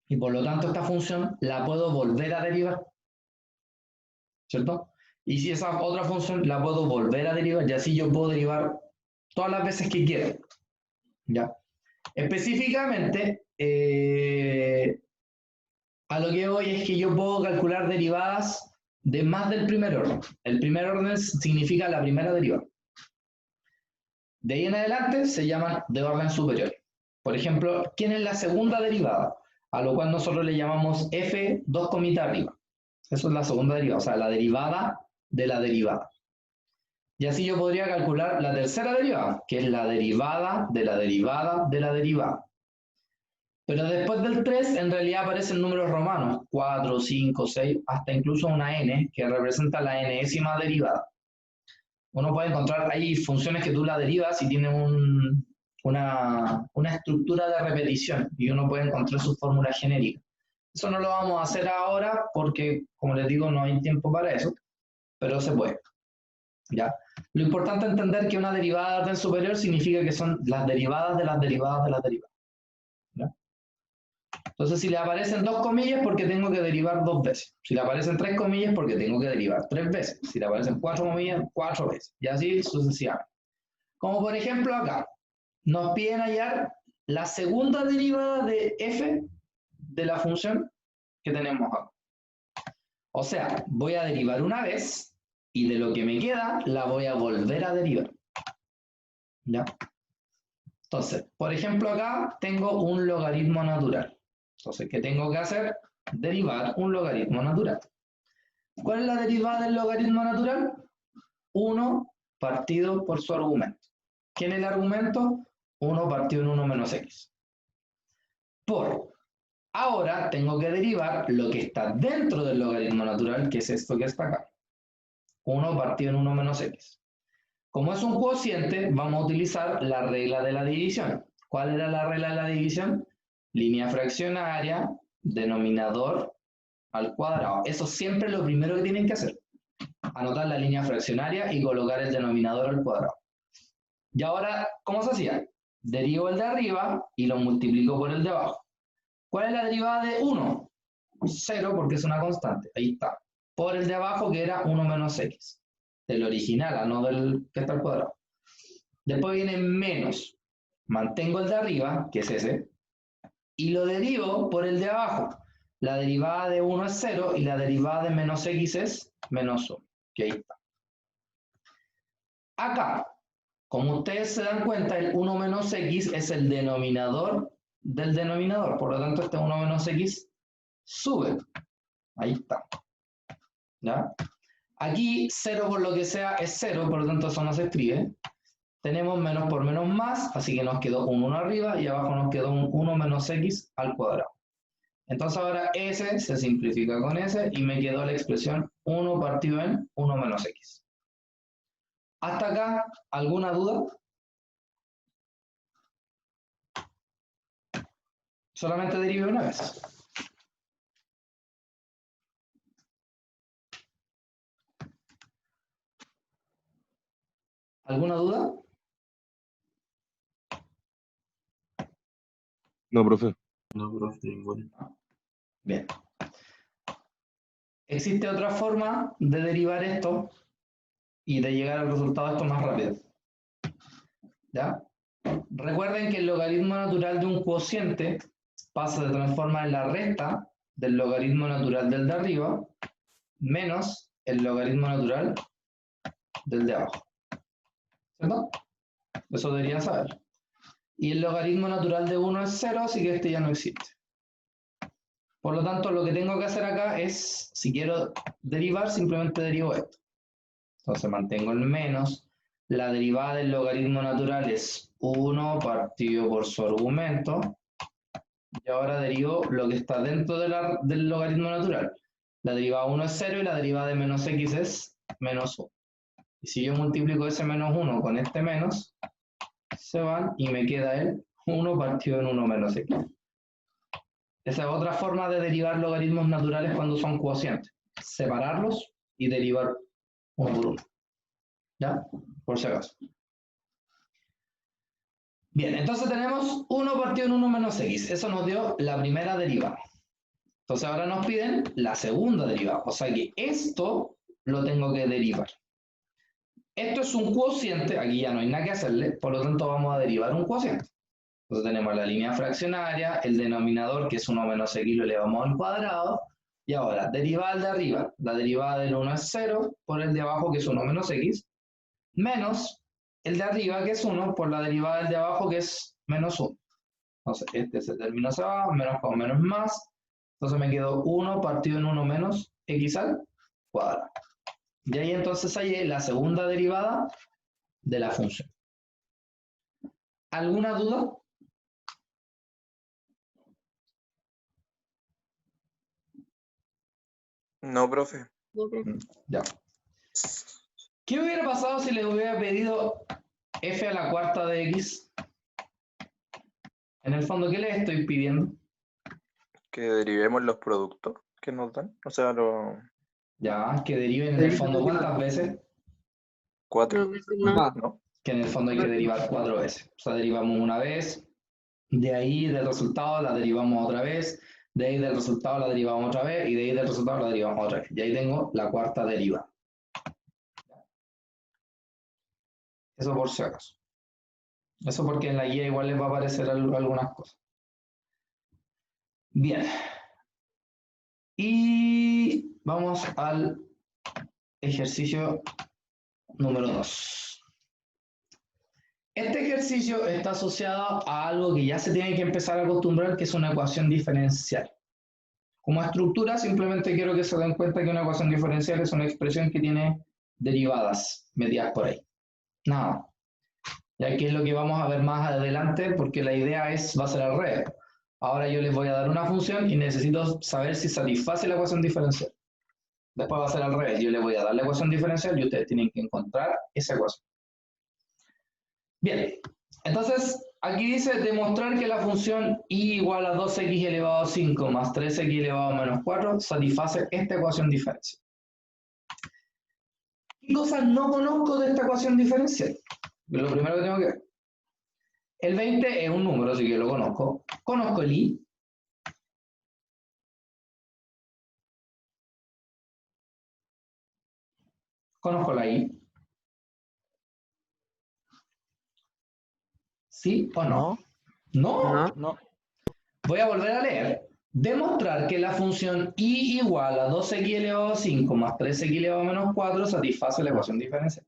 Y por lo tanto esta función la puedo volver a derivar. ¿Cierto? Y si esa otra función la puedo volver a derivar, y así yo puedo derivar todas las veces que quiera. ¿Ya? Específicamente, a lo que voy es que yo puedo calcular derivadas de más del primer orden. El primer orden significa la primera derivada. De ahí en adelante se llaman de orden superior. Por ejemplo, ¿quién es la segunda derivada? A lo cual nosotros le llamamos f 2 comita arriba. Eso es la segunda derivada, o sea, la derivada de la derivada. Y así yo podría calcular la tercera derivada, que es la derivada de la derivada de la derivada. Pero después del 3, en realidad aparecen números romanos, 4, 5, 6, hasta incluso una n, que representa la enésima derivada. Uno puede encontrar ahí funciones que tú la derivas y tienen una estructura de repetición, y uno puede encontrar su fórmula genérica. Eso no lo vamos a hacer ahora porque, como les digo, no hay tiempo para eso, pero se puede. ¿Ya? Lo importante es entender que una derivada de orden superior significa que son las derivadas de las derivadas de las derivadas. ¿Ya? Entonces, si le aparecen 2 comillas, porque tengo que derivar 2 veces. Si le aparecen 3 comillas, porque tengo que derivar 3 veces. Si le aparecen 4 comillas, 4 veces. Y así sucesivamente. Como por ejemplo acá, nos piden hallar la segunda derivada de f de la función que tenemos acá. O sea, voy a derivar una vez y de lo que me queda la voy a volver a derivar. ¿Ya? Entonces, por ejemplo acá tengo un logaritmo natural. Entonces, ¿qué tengo que hacer? Derivar un logaritmo natural. ¿Cuál es la derivada del logaritmo natural? 1 partido por su argumento. ¿Quién es el argumento? 1 partido en 1 menos x. Por ahora tengo que derivar lo que está dentro del logaritmo natural, que es esto que está acá. 1 partido en 1 menos x. Como es un cociente, vamos a utilizar la regla de la división. ¿Cuál era la regla de la división? Línea fraccionaria, denominador al cuadrado. Eso siempre es lo primero que tienen que hacer. Anotar la línea fraccionaria y colocar el denominador al cuadrado. Y ahora, ¿cómo se hacía? Derivo el de arriba y lo multiplico por el de abajo. ¿Cuál es la derivada de 1? 0 porque es una constante. Ahí está. Por el de abajo que era 1 menos x. Del original, no del que está al cuadrado. Después viene menos. Mantengo el de arriba, que es ese. Y lo derivo por el de abajo. La derivada de 1 es 0 y la derivada de menos x es menos 1. Que ahí está. Acá, como ustedes se dan cuenta, el 1 menos x es el denominador del denominador. Por lo tanto, este 1 menos x sube. Ahí está. ¿Ya? Aquí 0 por lo que sea es 0, por lo tanto eso no se escribe. Tenemos menos por menos más, así que nos quedó un 1 arriba y abajo nos quedó un 1 menos x al cuadrado. Entonces ahora s se simplifica con s y me quedó la expresión 1 partido en 1 menos x. ¿Hasta acá alguna duda? Solamente derive una vez. ¿Alguna duda? No, profe. No, profe, ninguna. Bien. Existe otra forma de derivar esto y de llegar al resultado de esto más rápido. ¿Ya? Recuerden que el logaritmo natural de un cociente pasa de transformar en la resta del logaritmo natural del de arriba menos el logaritmo natural del de abajo. ¿Cierto? Eso deberían saber. Y el logaritmo natural de 1 es 0, así que este ya no existe. Por lo tanto, lo que tengo que hacer acá es, si quiero derivar, simplemente derivo esto. Entonces mantengo el menos. La derivada del logaritmo natural es 1 partido por su argumento. Y ahora derivo lo que está dentro del logaritmo natural. La derivada de 1 es 0 y la derivada de menos x es menos 1. Y si yo multiplico ese menos 1 con este menos, se van y me queda el 1 partido en 1 menos x. Esa es otra forma de derivar logaritmos naturales cuando son cocientes. Separarlos y derivar uno por uno. ¿Ya? Por si acaso. Bien, entonces tenemos 1 partido en 1 menos x. Eso nos dio la primera derivada. Entonces ahora nos piden la segunda derivada. O sea que esto lo tengo que derivar. Esto es un cociente, aquí ya no hay nada que hacerle, por lo tanto vamos a derivar un cociente. Entonces tenemos la línea fraccionaria, el denominador que es 1 menos x lo elevamos al cuadrado, y ahora derivada de arriba, la derivada del 1 es 0 por el de abajo que es 1 menos x, menos el de arriba que es 1 por la derivada del de abajo que es menos 1. Entonces este término se va, menos con menos más, entonces me quedó 1 partido en 1 menos x al cuadrado. Y ahí entonces hallé la segunda derivada de la función. ¿Alguna duda? No, profe. No, profe. Ya. ¿Qué hubiera pasado si le hubiera pedido f a la cuarta de x? En el fondo, ¿qué les estoy pidiendo? Que derivemos los productos que nos dan. O sea, los Ya, que deriven en el fondo ¿cuántas veces? 4. Dos veces más. ¿No? Que en el fondo hay que derivar 4 veces. O sea, derivamos una vez, de ahí del resultado la derivamos otra vez, de ahí del resultado la derivamos otra vez, y de ahí del resultado la derivamos otra vez. Y ahí tengo la cuarta derivada. Eso por si acaso. Eso porque en la guía igual les va a aparecer algunas cosas. Bien. Y vamos al ejercicio número 2. Este ejercicio está asociado a algo que ya se tiene que empezar a acostumbrar, que es una ecuación diferencial. Como estructura, simplemente quiero que se den cuenta que una ecuación diferencial es una expresión que tiene derivadas metidas por ahí. Nada. Y aquí es lo que vamos a ver más adelante, porque la idea va a ser al revés. Ahora yo les voy a dar una función y necesito saber si satisface la ecuación diferencial. Después va a ser al revés. Yo les voy a dar la ecuación diferencial y ustedes tienen que encontrar esa ecuación. Bien, entonces aquí dice demostrar que la función y igual a 2x elevado a 5 más 3x elevado a menos 4 satisface esta ecuación diferencial. ¿Qué cosas no conozco de esta ecuación diferencial? Es lo primero que tengo que ver. El 20 es un número, así que lo conozco. Conozco el i. Conozco la i. ¿Sí o no? ¿No? No. No. Voy a volver a leer. Demostrar que la función y igual a 2x elevado a 5 más 3x elevado a menos 4 satisface la ecuación diferencial.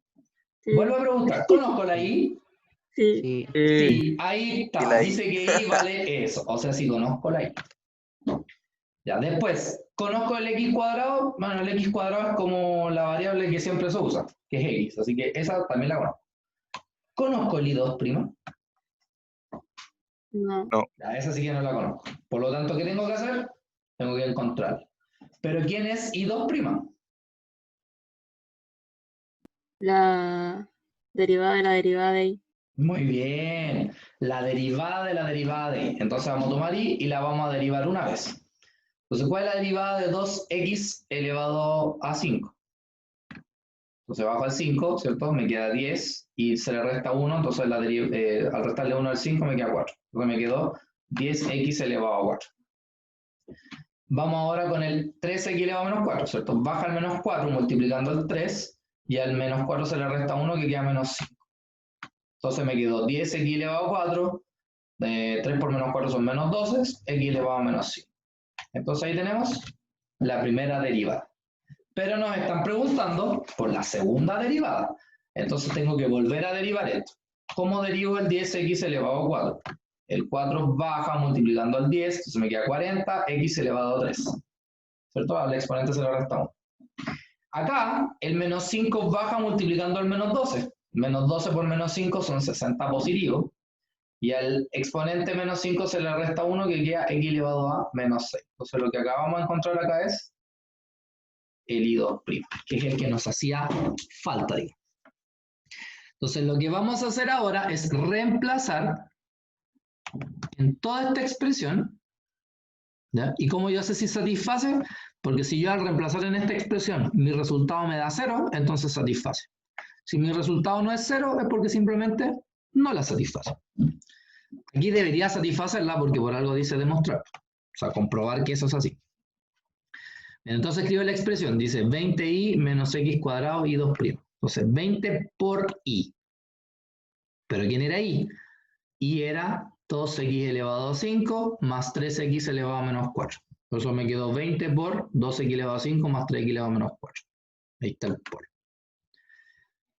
Sí. Vuelvo a preguntar, ¿conozco la i? Sí. Sí. Sí, ahí está. Y la i. Dice que i vale eso. O sea, sí conozco la i. Ya, después, ¿conozco el x cuadrado? Bueno, el x cuadrado es como la variable que siempre se usa, que es x. Así que esa también la conozco. ¿Conozco el i2'? No. Ya, esa sí que no la conozco. Por lo tanto, ¿qué tengo que hacer? Tengo que encontrar. ¿Pero quién es i2'? La derivada de la derivada de y. Muy bien. La derivada de la derivada de y. Entonces vamos a tomar i y la vamos a derivar una vez. Entonces, ¿cuál es la derivada de 2x elevado a 5? Entonces bajo al 5, ¿cierto? Me queda 10 y se le resta 1, entonces al restarle 1 al 5 me queda 4. Entonces me quedó 10x elevado a 4. Vamos ahora con el 3x elevado a menos 4, ¿cierto? Baja al menos 4 multiplicando el 3 y al menos 4 se le resta 1 que queda menos 5. Entonces me quedó 10x elevado a 4, 3 por menos 4 son menos 12, x elevado a menos 5. Entonces ahí tenemos la primera derivada. Pero nos están preguntando por la segunda derivada. Entonces tengo que volver a derivar esto. ¿Cómo derivo el 10x elevado a 4? El 4 baja multiplicando al 10, entonces me queda 40, x elevado a 3. ¿Cierto? Al exponente se le resta 1. Acá, el menos 5 baja multiplicando al menos 12. Menos 12 por menos 5 son 60 positivo. Y al exponente menos 5 se le resta 1 que queda x elevado a menos 6. Entonces lo que acabamos de encontrar acá es el i2', que es el que nos hacía falta, digamos. Entonces lo que vamos a hacer ahora es reemplazar en toda esta expresión ¿Ya? ¿Y cómo yo sé si satisface? Porque si yo al reemplazar en esta expresión mi resultado me da 0, entonces satisface. Si mi resultado no es 0, es porque simplemente no la satisface. Aquí debería satisfacerla porque por algo dice demostrar. O sea, comprobar que eso es así. Entonces escribo la expresión, dice 20i menos x cuadrado y 2'. Entonces 20 por i. ¿Pero quién era i? I era 2x elevado a 5 más 3x elevado a menos 4. Por eso me quedó 20 por 2x elevado a 5 más 3x elevado a menos 4. Ahí está el por.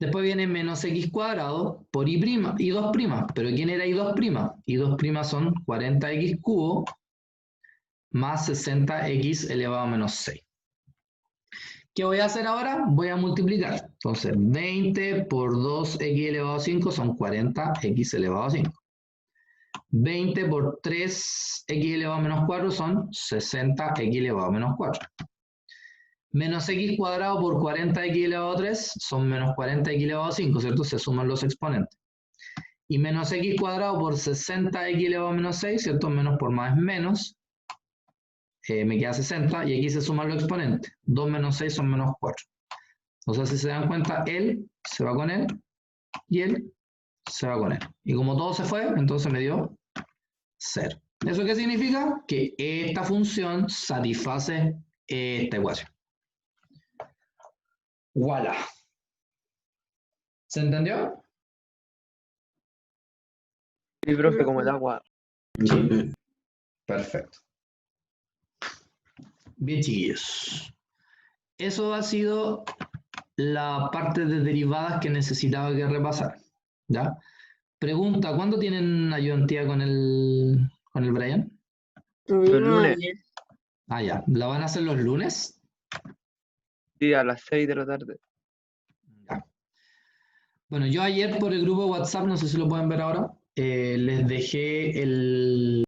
Después viene menos x cuadrado por y' y 2'. ¿Pero quién era y 2'? Y 2' son 40x cubo más 60x elevado a menos 6. ¿Qué voy a hacer ahora? Voy a multiplicar. Entonces, 20 por 2x elevado a 5 son 40x elevado a 5. 20 por 3x elevado a menos 4 son 60x elevado a menos 4. Menos x cuadrado por 40x elevado a 3 son menos 40x elevado a 5, ¿cierto? Se suman los exponentes. Y menos x cuadrado por 60x elevado a menos 6, ¿cierto? Menos por más es menos. Me queda 60 y aquí se suman los exponentes. 2 menos 6 son menos 4. O sea, si se dan cuenta, él se va con él y él se va con él. Y como todo se fue, entonces me dio 0. ¿Eso qué significa? Que esta función satisface esta ecuación. ¡Voilà! ¿Se entendió? Sí, profe, como el agua. Sí. Perfecto. Bien, chiquillos. Eso ha sido la parte de derivadas que necesitaba que repasar. ¿Ya? Pregunta, ¿cuándo tienen ayudantía con el Brian? Tuvimos lunes. ayer. Ah, ya. ¿La van a hacer los lunes? Sí, a las 6 de la tarde. Ya. Bueno, yo ayer por el grupo de WhatsApp, no sé si lo pueden ver ahora, les dejé el